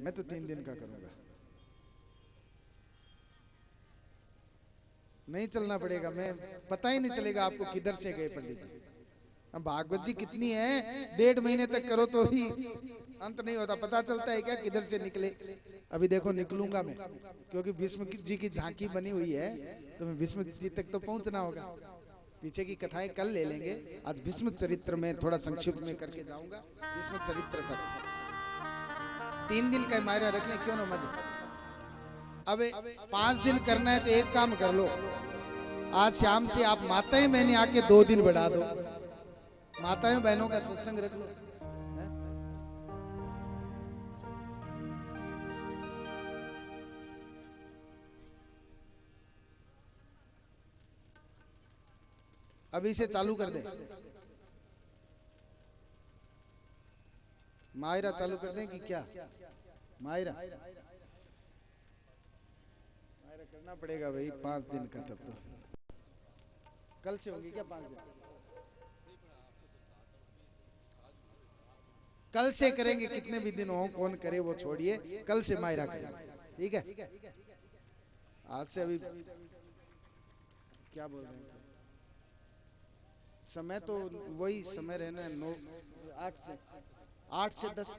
मैं तो 3 दिन का करूंगा। नहीं चलना पड़ेगा, मैं पता ही नहीं चलेगा आपको किधर से गए पंडित जी। अब भागवत जी कितनी है, 1.5 महीने तक करो तो भी अंत नहीं होता, पता चलता है क्या किधर से निकले। अभी देखो निकलूंगा मैं, क्योंकि भीष्म जी की झांकी बनी हुई है, तो मैं भीष्म जी तक तो पहुंचना होगा। पीछे की कथाएं कल ले लेंगे, आज भीष्म चरित्र में थोड़ा संक्षिप्त में करके जाऊंगा भीष्म चरित्र तक। 3 दिन का मायरा रख लें, क्यों ना मजे। अब 5 दिन करना है तो एक काम कर लो, आज शाम से आप माताएं बहनें आके 2 दिन बढ़ा दो, माताएं बहनों का सत्संग रख लो। अभी से चालू कर दे, मायरा चालू कर दें कि क्या? मायरा करना पड़ेगा भाई 5 दिन का, तब तो कल से होगी क्या 5 दिन? कल से करेंगे, कितने भी दिन हो, कौन करे वो छोड़िए, कल से मायरा करेंगे, ठीक है? आज से अभी क्या बोल रहे हैं, समय तो वही समय रहना है, 8 से 10।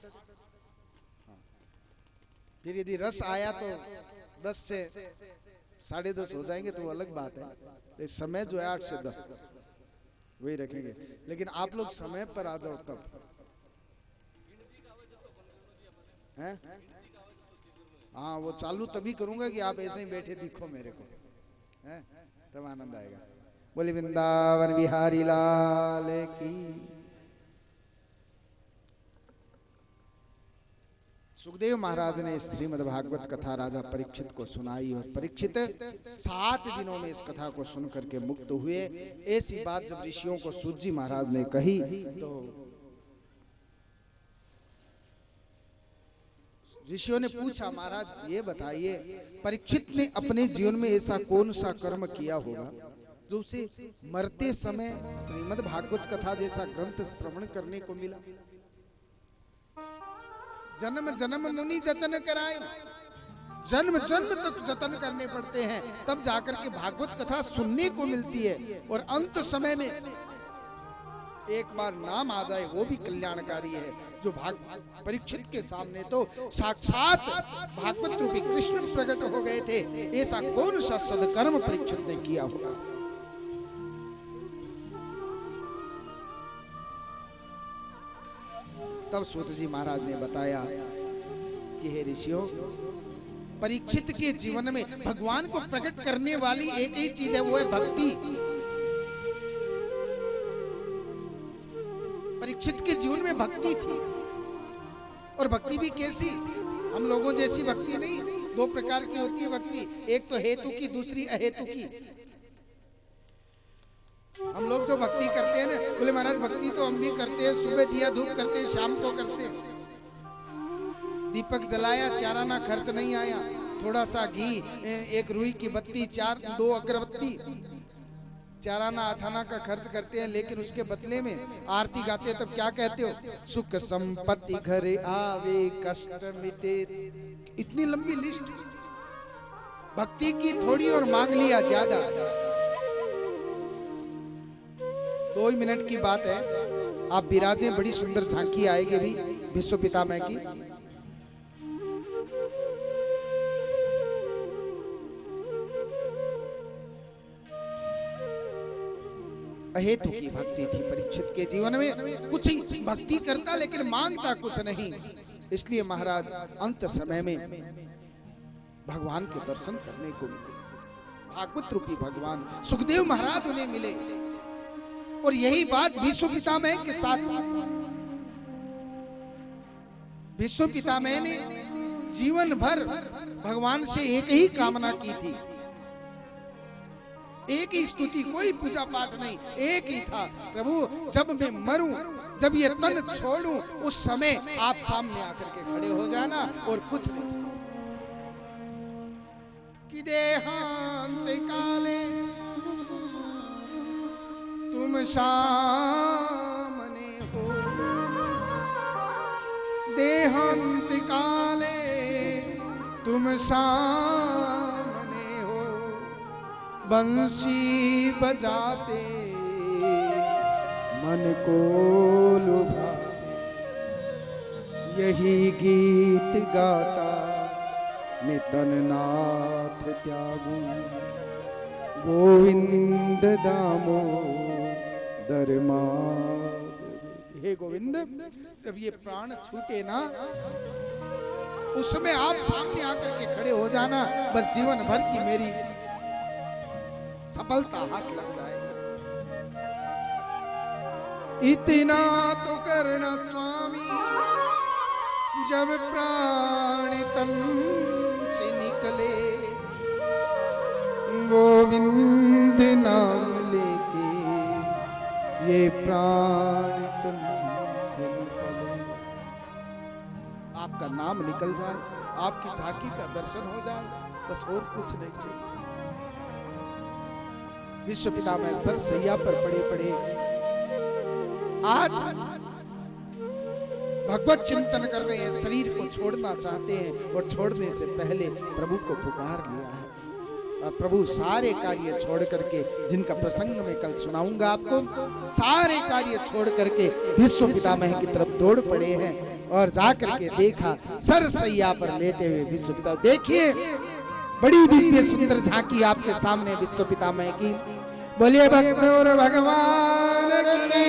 हाँ। फिर यदि रस आया तो 10 से 10:30 हो जाएंगे तो वो अलग बात है। समय जो है 8 से 10 वही रखेंगे, लेकिन आप लोग समय पर आ जाओ तब हैं। हाँ वो चालू तभी करूंगा कि आप ऐसे ही बैठे दिखो मेरे को, हैं, तब आनंद आएगा। बोले वृंदावन बिहारी लाल की। सुखदेव महाराज ने श्रीमद् भागवत कथा राजा परीक्षित को सुनाई और परीक्षित 7 दिनों में इस कथा को सुन करके मुक्त हुए। ऐसी बात जब ऋषियों को सूत जी महाराज ने कही तो ऋषियों ने पूछा, महाराज ये बताइए, परीक्षित ने अपने जीवन में ऐसा कौन सा कर्म किया होगा जो उसे मरते समय श्रीमद् भागवत कथा जैसा ग्रंथ श्रवण करने को मिला? जन्म जन्म मुनि जतन कराए, जन्म जन्म तक जतन करने पड़ते हैं, तब जाकर के भागवत कथा सुनने को मिलती है। और अंत समय में एक बार नाम आ जाए वो भी कल्याणकारी है। जो परीक्षित के सामने तो साक्षात भागवत रूपी कृष्ण प्रकट हो गए थे, ऐसा कौन सा सदकर्म परीक्षित ने किया होगा? तब सूत जी महाराज ने बताया कि हे ऋषियों, परीक्षित के जीवन में भगवान को प्रकट करने वाली एक ही चीज है, वो है भक्ति। परीक्षित के जीवन में भक्ति थी, और भक्ति भी कैसी? हम लोगों जैसी भक्ति नहीं, 2 प्रकार की होती है भक्ति, एक तो हेतु की, दूसरी अहेतु की। हम लोग जो भक्ति करते हैं ना, बोले महाराज भक्ति तो हम भी करते हैं, सुबह दिया धूप करते हैं, शाम को करते हैं, दीपक जलाया, चाराना खर्च नहीं आया, थोड़ा सा घी, 1 रुई की बत्ती, 2 अगरबत्ती, चाराना 8 आना का खर्च करते हैं, लेकिन उसके बदले में आरती गाते हैं, तब क्या कहते हो? सुख संपत्ति घर आवे, कष्ट मिटे। इतनी लंबी लिस्ट भक्ति की थोड़ी और मांग लिया ज्यादा। 2 ही मिनट की बात है, आप विराजे, बड़ी सुंदर झांकी आएगी भी विश्व पितामह की। अहेतु की भक्ति थी परीक्षित के जीवन में। कुछ ही भक्ति करता लेकिन मांगता कुछ नहीं, इसलिए महाराज अंत समय में भगवान के दर्शन करने को मिले। भागवत रूपी भगवान सुखदेव महाराज उन्हें मिले, और यही बात विश्व पितामह के साथ, विश्व पितामह ने जीवन भर भगवान से एक ही कामना की थी, एक ही स्तुति, कोई पूजा पाठ नहीं, एक ही था, प्रभु जब मैं मरूं, जब ये तन छोड़ूं, उस समय आप सामने आकर के खड़े हो जाना और कुछ नहीं। कि देहांत काले तुम सामने हो, देहांत काले तुम सामने हो बंसी बजाते मन को लुभाते, यही गीत गाता मैं तन नाथ त्यागू, गोविंद दामो दरमा। हे गोविंद, जब ये प्राण छूटे ना, उसमें आप सामने आकर के खड़े हो जाना, बस जीवन भर की मेरी सफलता हाथ लग जाएगी। इतना तो करना स्वामी, जब प्राण तन से निकले, गोविंद नाम लेके ये प्राण तन से निकले। आपका नाम निकल जाए, आपकी झांकी का दर्शन हो जाए, बस और कुछ नहीं चाहिए। विश्व पिता में सर सैया पर पड़े पड़े आज भगवत चिंतन कर रहे हैं, शरीर को छोड़ना चाहते हैं और छोड़ने से पहले प्रभु को पुकार लिया है। और प्रभु सारे कार्य छोड़ करके, जिनका प्रसंग मैं कल सुनाऊंगा आपको, सारे कार्य छोड़ करके विश्व पितामह की तरफ दौड़ पड़े हैं और जाकर के देखा सर सैया पर लेटे हुए विश्व पिता। देखिए बड़ी दिव्य सुंदर झांकी आपके सामने विश्व पितामह की। बोलिए भक्त और भगवान की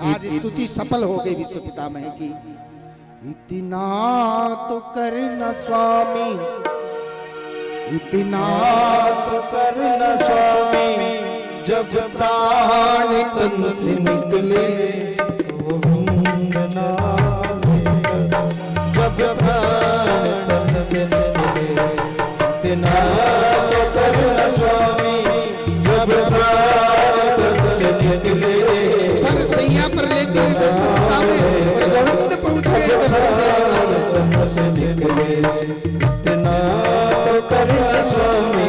आज स्तुति सफल हो गई विश्व पितामह की। इतना तो करना स्वामी, इतना तो करना स्वामी, जब प्राण तन से निकले, गोविंद नाम जब प्राण तन से निकले। इतना तो करना स्वामी, जब प्राण तन से निकले। सर सैया पर लेके दर्शन में और गोविंद पहुंच गए दर्शन देने के लिए। इतना तो करना स्वामी,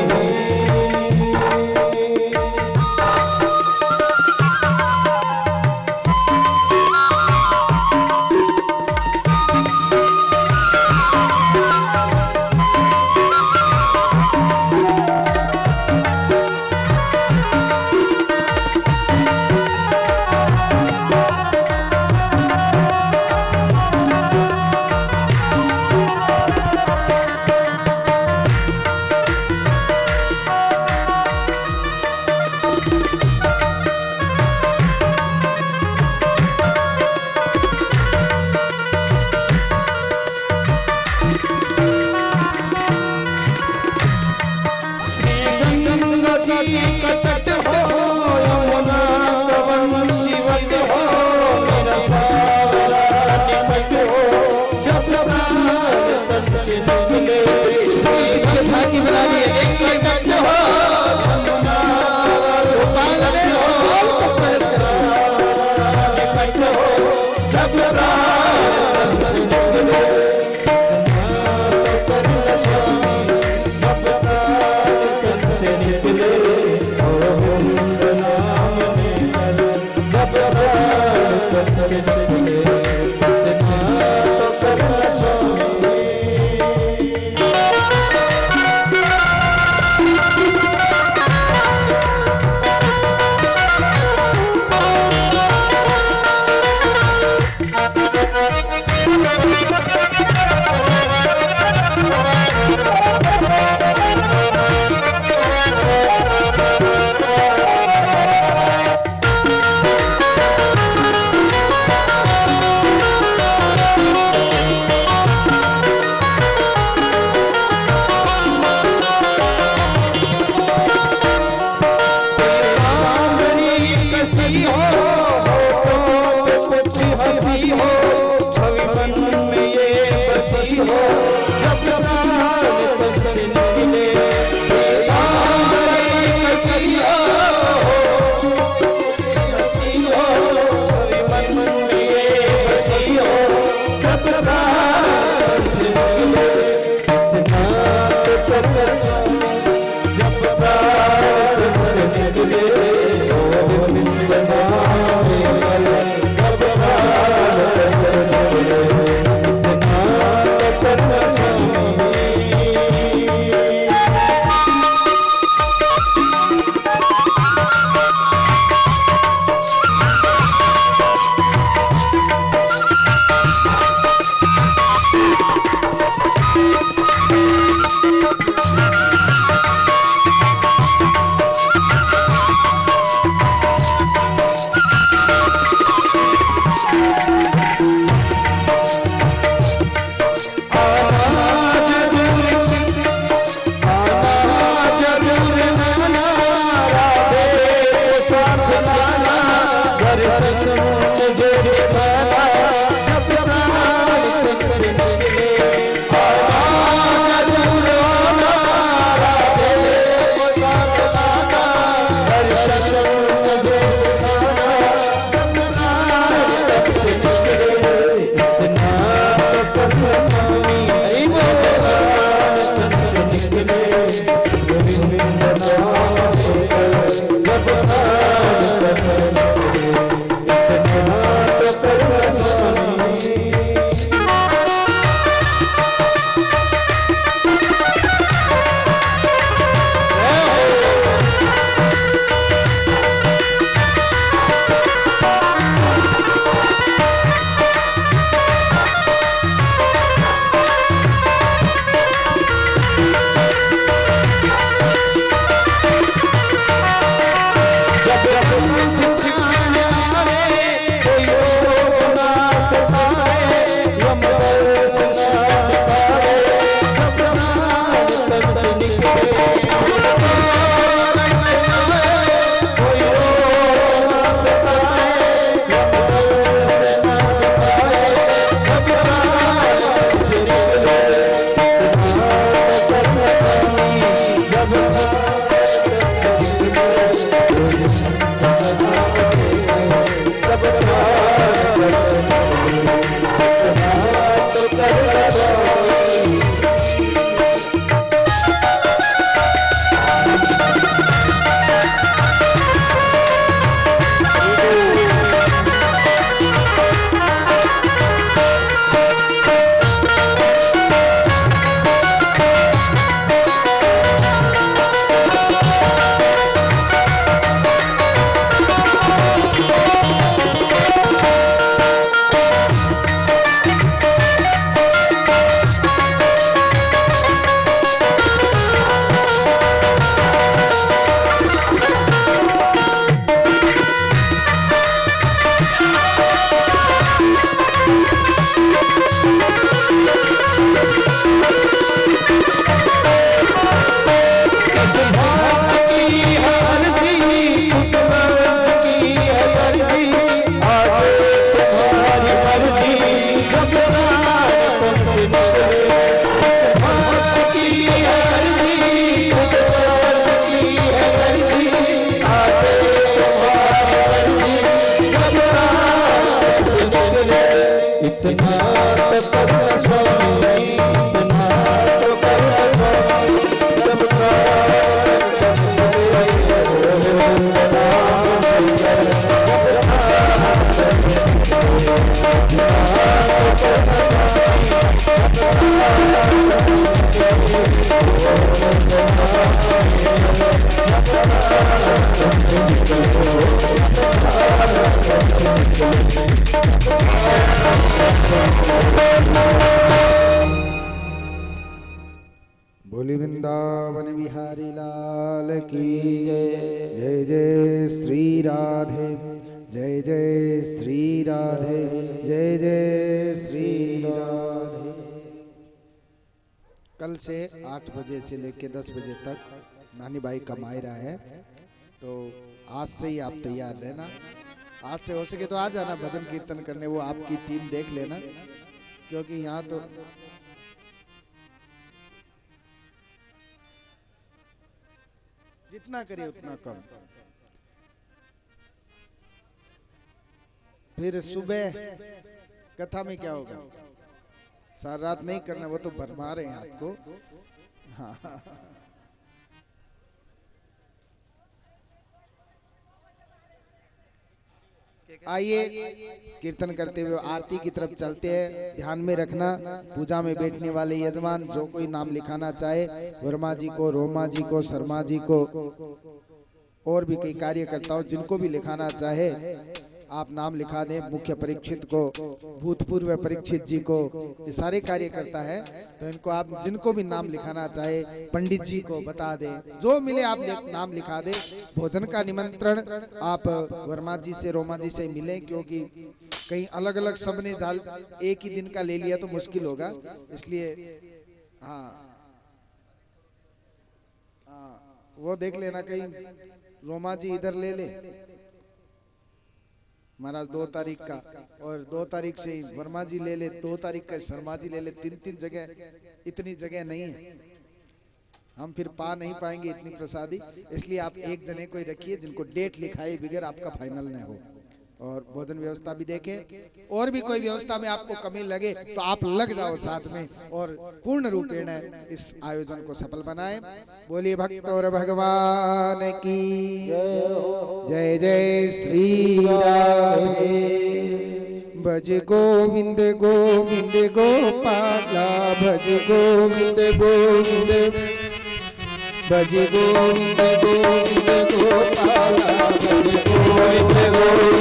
बोली वृंदावन बिहारी लाल की जय। जय जय श्री राधे, जय जय श्री राधे, जय जय श्री राधे। कल से 8 बजे से लेके 10 बजे तक नानी बाई का मायरा है, तो आज से ही आप तैयार रहना। आज से हो सके तो आ जाना भजन कीर्तन करने, वो आपकी टीम देख लेना, क्योंकि यहाँ तो जितना करिए उतना कम। फिर सुबह कथा में क्या होगा, सारी रात नहीं करना, वो तो भरमा रहे हैं आपको। हाँ आइए कीर्तन करते हुए आरती की तरफ चलते हैं। ध्यान में रखना, पूजा में बैठने वाले यजमान जो कोई नाम लिखाना चाहे, वर्मा जी को, रोमा जी को, शर्मा जी को, और भी कई कार्यकर्ताओं जिनको भी लिखाना चाहे आप नाम लिखा दें, मुख्य परीक्षित को, भूतपूर्व परीक्षित जी को, ये सारे कार्य करता है। तो इनको आप जिनको भी नाम लिखाना चाहे पंडित जी को बता दें, जो मिले आप नाम लिखा दें। भोजन का निमंत्रण आप वर्मा जी से, रोमा जी से मिलें, क्योंकि कहीं अलग अलग सबने जाल एक ही दिन का ले लिया तो मुश्किल होगा, इसलिए हाँ वो देख लेना, कहीं रोमा जी इधर ले ले महाराज 2 तारीख का, और 2 तारीख से वर्मा जी ले ले, 2 तारीख का शर्मा जी ले ले। 3 जगह, इतनी जगह नहीं है, हम फिर पा नहीं पाएंगे इतनी प्रसादी। इसलिए आप एक जने को ही रखिए जिनको डेट लिखाए बिगर आपका फाइनल न हो। और भोजन व्यवस्था भी देखें, और भी कोई व्यवस्था में आपको कमी लगे तो आप लग जाओ साथ में, और पूर्ण रूपेण इस आयोजन को सफल बनाएं। बोलिए भक्त और भगवान की जय। जय श्री राम। भज गोविंद गोविंद गोपाला, भज गोविंद गोविंद, भज गोविंद गोविंद गोपाला, भज गोविंद गोविंद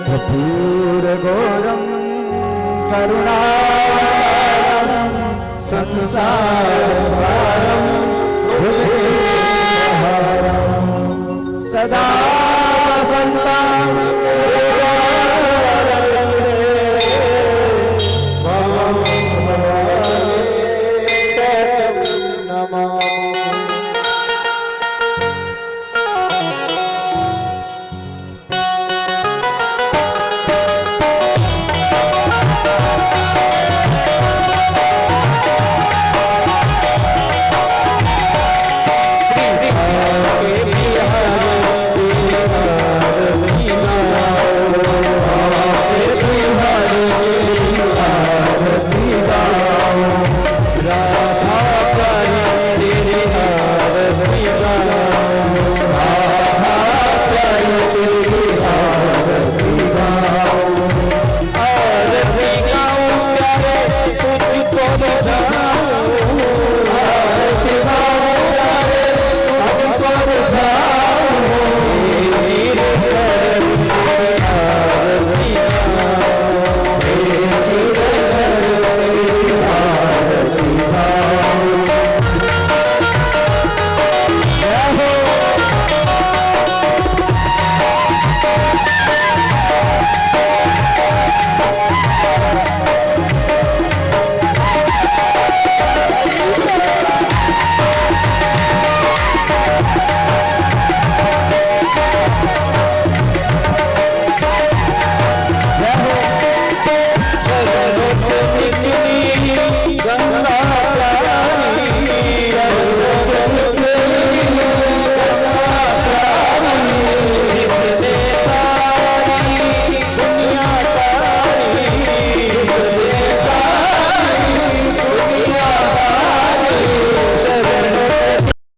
कपूर घोरम करुणावतारम संसार सारम